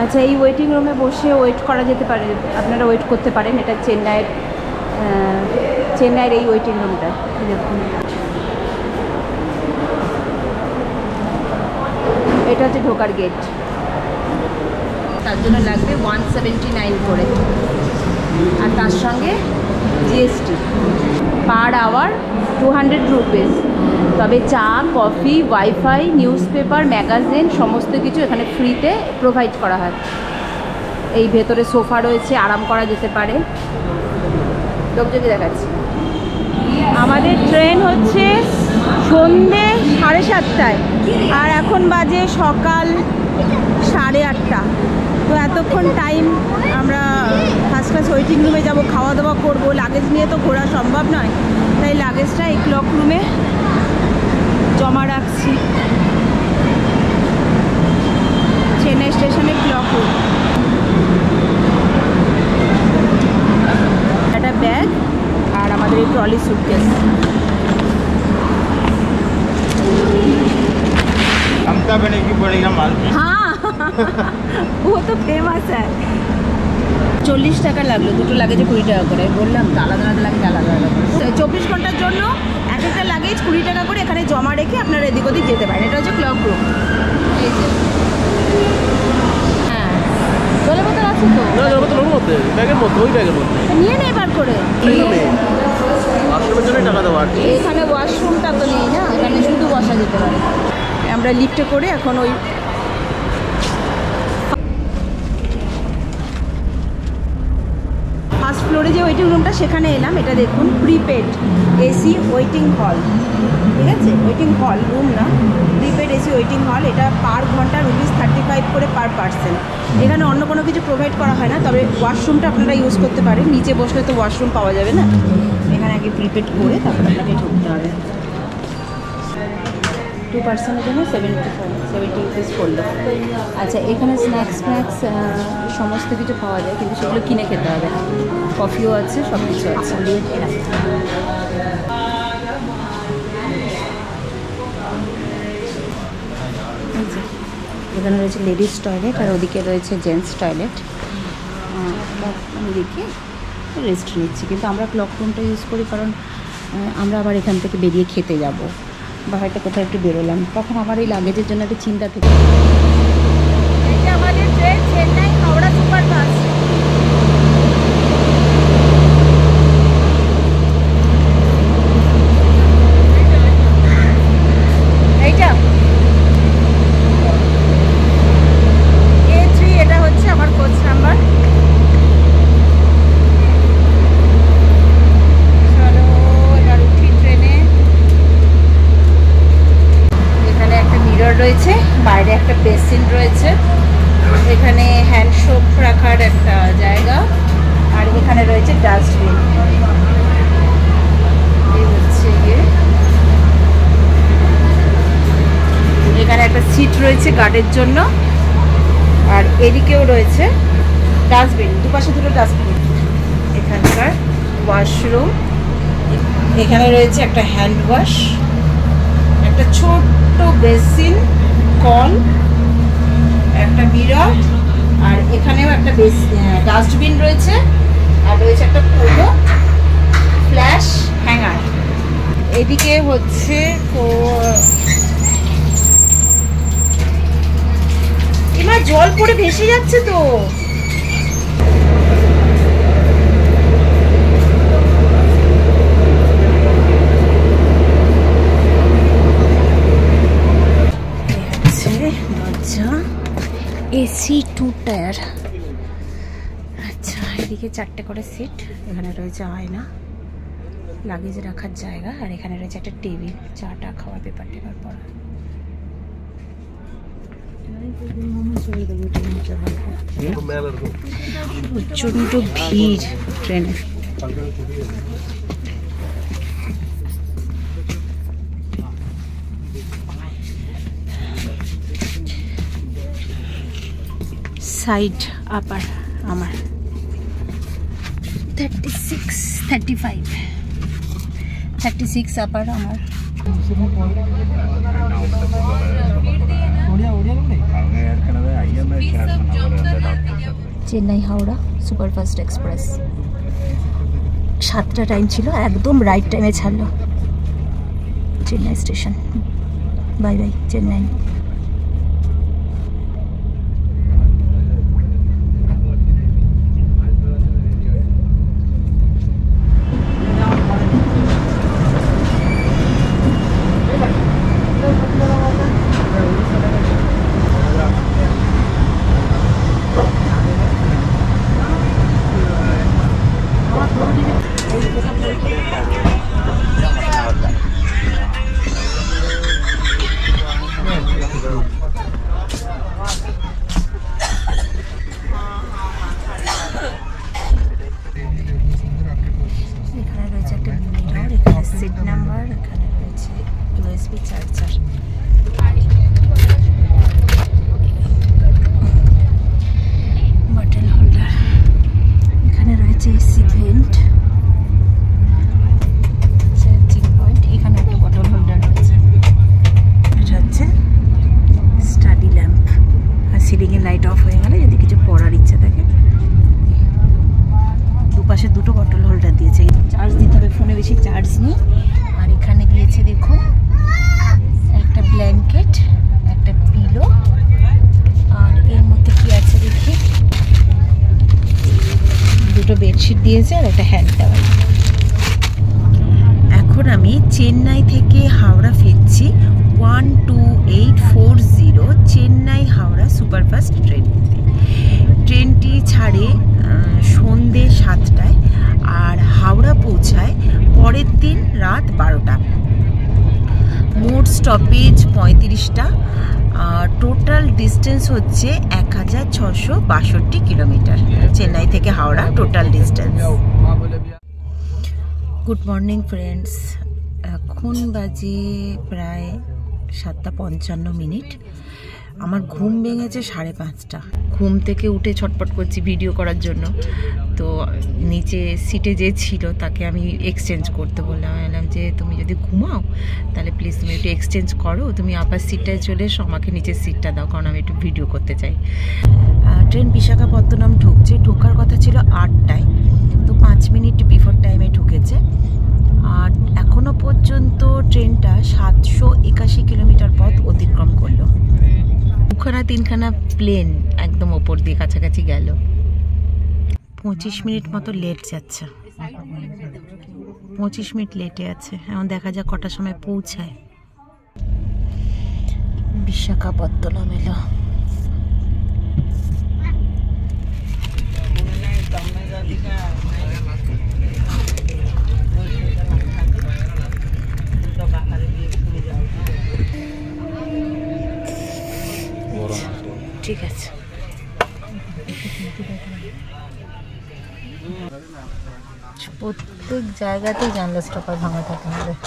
আচ্ছা, এই ওয়েটিং রুমে বসে ওয়েট করা যেতে পারে, আপনারা ওয়েট করতে পারেন। এটা চেন্নাইয়ের এই ওয়েটিং রুমটা দেখুন। এটা হচ্ছে ঢোকার গেট, তার জন্য লাগবে 179 করে, আর তার সঙ্গে জিএসটি। Per hour 200 rupees. তবে চা, coffee, wifi, news paper, magazine সমস্ত কিছু এখানে ফ্রিতে প্রোভাইড করা হয়। এই ভেতরে সোফা রয়েছে, আরাম করা যেতে পারে। লোকজনকে দেখাচ্ছি। আমাদের ট্রেন হচ্ছে সন্ধে 7:30টায়, আর এখন বাজে সকাল 8:30। তো এতক্ষণ টাইম আমরা ফার্স্ট ক্লাস ওয়েটিং রুমে যাব, খাওয়া দাওয়া করবো। লাগেজ নিয়ে তো ঘোরা সম্ভব নয়, তাই লাগেজটা এই ক্লক রুমে জমা রাখছি। চেন্নাই স্টেশনে ক্লক রুম। একটা ব্যাগ আর আমাদের এই ট্রলি সুটকেস। হ্যাঁ, ও তো ফেমাস। 40 টাকা লাগলো, দুটো লাগেজে 20 টাকা করে। বললাম তো আলাদা আলাদা লাগেজ আলাদা আলাদা করে। 24 ঘন্টার জন্য এক একটা লাগেজ 20 টাকা করে এখানে জমা রেখে আপনারা এদিক ওদিক যেতে পারেন। এটা হচ্ছে ক্লক রুম। এই যে হ্যাঁ, জলের বোতল আছে তো? না, জলের বোতল ওর মধ্যে, ব্যাগের মধ্যে, ওই ব্যাগের মধ্যে নিয়ে নে এবার করে। ওয়াশরুমের জন্য টাকা দেওয়া আর কি। এখানে ওয়াশরুমটা তো নেই না, এখানে শুধু বসা যেতে পারে। আমরা লিফটে করে এখন ওই ফার্স্ট ফ্লোরে যে ওয়েটিং রুমটা সেখানে এলাম। এটা দেখুন, প্রিপেড এসি ওয়েটিং হল। ঠিক আছে, ওয়েটিং হল, রুম না, প্রিপেড এসি ওয়েটিং হল। এটা পার ঘন্টা ₹35 করে পার পার্সন। এখানে অন্য কোনো কিছু প্রোভাইড করা হয় না, তবে ওয়াশরুমটা আপনারা ইউজ করতে পারেন। নিচে বসলে তো ওয়াশরুম পাওয়া যাবে না, এখানে আগে প্রিপেড করে তারপর আপনাকে ঢুকতে হবে। 2 পার্সনের জন্য 70 রুপিস পড়লো। আচ্ছা, এখানে স্ন্যাক্স সমস্ত কিছু পাওয়া যায়, কিন্তু সেগুলো কিনে খেতে হবে। কফিও আছে, সব কিছু আছে। এখানে রয়েছে লেডিস টয়লেট, আর ওদিকে রয়েছে জেন্টস টয়লেট। আমি দেখে রেস্ট নিচ্ছি, কিন্তু আমরা ক্লক রুমটা ইউজ করি কারণ আমরা আবার এখান থেকে বেরিয়ে খেতে যাব, বা হয়তো কোথাও একটু বেরোলাম, তখন আমার এই লাগেজের জন্য একটা চিন্তা থেকে। এই যে আমাদের ট্রেন, চেন্নাই হাওড়া সুপারফাস্ট। এইটা A3, এটা হচ্ছে আমার কোচ নাম্বার। রয়েছে বাইরে একটা বেসিন রয়েছে, এখানে হ্যান্ড সোপ রাখার একটা জায়গা, আর এখানে রয়েছে ডাস্টবিন। এই হচ্ছে এখানে একটা সিট রয়েছে গার্ডের জন্য, আর এদিকেও রয়েছে ডাস্টবিন, দুপাশে দুটো ডাস্টবিন। এখানকার ওয়াশরুম, এখানে রয়েছে একটা হ্যান্ড ওয়াশ, একটা ছোট্ট বেসিন, কল, একটা মিরর, আর এখানেও একটা ডাস্টবিন রয়েছে, আর রয়েছে একটা পুরো ফ্ল্যাশ হ্যাঙ্গার। এদিকে হচ্ছে এবার জল পড়ে ভেসে যাচ্ছে তো। AC 2 tyre. আচ্ছা, এদিকে 4টে করে সিট, এখানে রয়েছে আয়না, লাগেজ রাখার জায়গা, আর এখানে রয়েছে একটা টেবিল, চাটা খাওয়া, পেপার টেপার পড়া। প্রচণ্ড ভিড় ট্রেনে। সাইড আপার আমার 36 আপার আমার। চেন্নাই হাওড়া সুপারফাস্ট এক্সপ্রেস 7টা টাইম ছিল, একদম রাইট টাইমে ছাড়লো Chennai station. Bye bye Chennai. এখানে রয়েছে একটা মিরর, এখানে সিট নাম্বার, এখানে রয়েছে ইউএসবি চার্জার। বটল হোল্ডার, এখানে রয়েছে এসি ভেন্ট, চার্জিং পয়েন্ট, এখানে একটা বটল হোল্ডার রয়েছে। এটা হচ্ছে স্টাডি ল্যাম্প, আর সিলিংয়ে লাইট অফ হয়ে গেলে যদি কিছু পড়ার ইচ্ছা থাকে। দুপাশে দুটো বটল হোল্ডার দিয়েছে, চার্জ দিতে হবে, ফোনে বেশি চার্জ নেই। আর এখানে দিয়েছে দেখুন একটা ব্ল্যাঙ্কেট, একটা পিলো, আর এর মধ্যে কি আছে দেখি, দুটো বেডশিট দিয়েছে আর একটা হ্যান্ড টাওয়েল। এখন আমি চেন্নাই থেকে হাওড়া ফিরছি 12840 চেন্নাই হাওড়া সুপারফাস্ট ট্রেনটিতে। ট্রেনটি ছাড়ে সন্ধ্যে 7টায় আর হাওড়া পৌঁছায় পরের দিন রাত 12টা। মোট স্টপেজ 35টা, টোটাল ডিস্টেন্স হচ্ছে 1662 কিলোমিটার চেন্নাই থেকে Howrah total distance. Good morning friends, এখন বাজে প্রায় 7:55। আমার ঘুম ভেঙেছে 5:30। ঘুম থেকে উঠে ছটপট করছি ভিডিও করার জন্য, তো নিচে সিটে যে ছিল তাকে আমি এক্সচেঞ্জ করতে বললাম, যে তুমি যদি ঘুমাও তাহলে প্লিজ তুমি একটু এক্সচেঞ্জ করো, তুমি আপার সিটটায় চলে এসো, আমাকে নিচের সিটটা দাও, কারণ আমি একটু ভিডিও করতে চাই। ট্রেন বিশাখাপত্তনম ঢুকছে, ঢোকার কথা ছিল 8টায়, তো 5 মিনিট বিফোর টাইমে ঢুকেছে। আর এখনো পর্যন্ত ট্রেনটা 781 কিলোমিটার পথ অতিক্রম করলো। 2-3খানা প্লেন একদম ওপর দিয়ে কাছাকাছি গেল। 25 মিনিট মতো লেট যাচ্ছে, 25 মিনিট লেটে আছে। এখন দেখা যাক কটার সময় পৌঁছায়। বিশাখাপত্তনম এলো। ঠিক আছে, প্রত্যেক জায়গাতেই জানলা স্টপার ভাঙা থাকে আমাদের।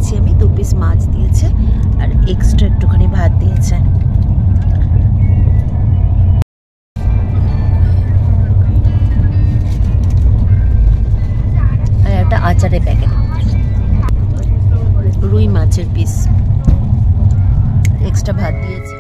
নিয়েছি আমি, 2 পিস মাছ দিয়েছে আর এক্সট্রা একটুখানি ভাত দিয়েছে। আর একটা আচারের প্যাকেট, রুই মাছের পিস, এক্সট্রা ভাত দিয়েছে।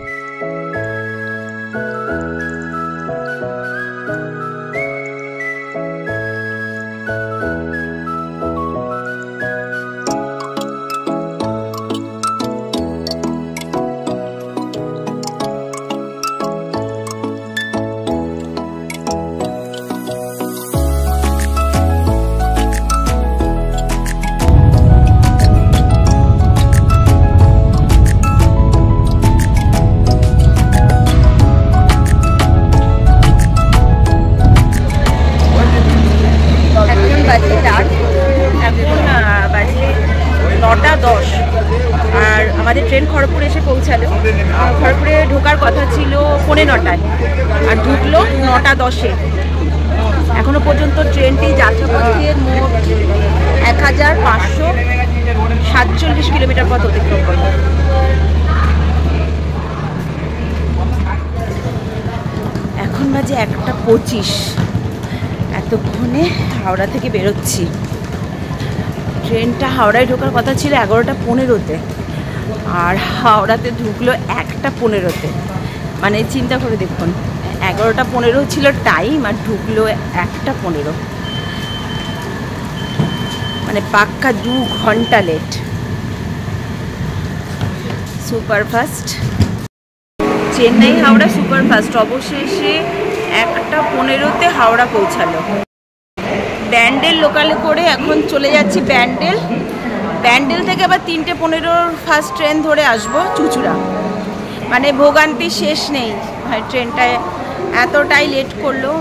আর আমাদের ট্রেন খড়গপুরে এসে পৌঁছালো। খড়গপুরে ঢোকার কথা ছিল 9:45 আর ঢুকলো 9:10। এখনো পর্যন্ত ট্রেনটি যাত্রাপথের মোট 1547 কিলোমিটার পথ অতিক্রম করবে। এখন বাজে 1:25। এতক্ষণে হাওড়া থেকে বেরোচ্ছি। ট্রেনটা হাওড়ায় ঢোকার কথা ছিল 11:15-তে আর হাওড়াতে ঢুকলো 1:15-তে। মানে চিন্তা করে দেখুন, 11:15 ছিল টাইম আর ঢুকলো 1:15, মানে পাক্কা 2 ঘন্টা late. Superfast, Chennai Howrah superfast অবশেষে 1:15-তে হাওড়া পৌঁছালো। ব্যান্ডেল লোকালে করে এখন চলে যাচ্ছি ব্যান্ডেল। ব্যান্ডেল থেকে আবার 3:15 ফার্স্ট ট্রেন ধরে আসবো চুঁচুড়া। মানে ভোগান্তি শেষ নেই, ট্রেনটায় এতটাই লেট করলো।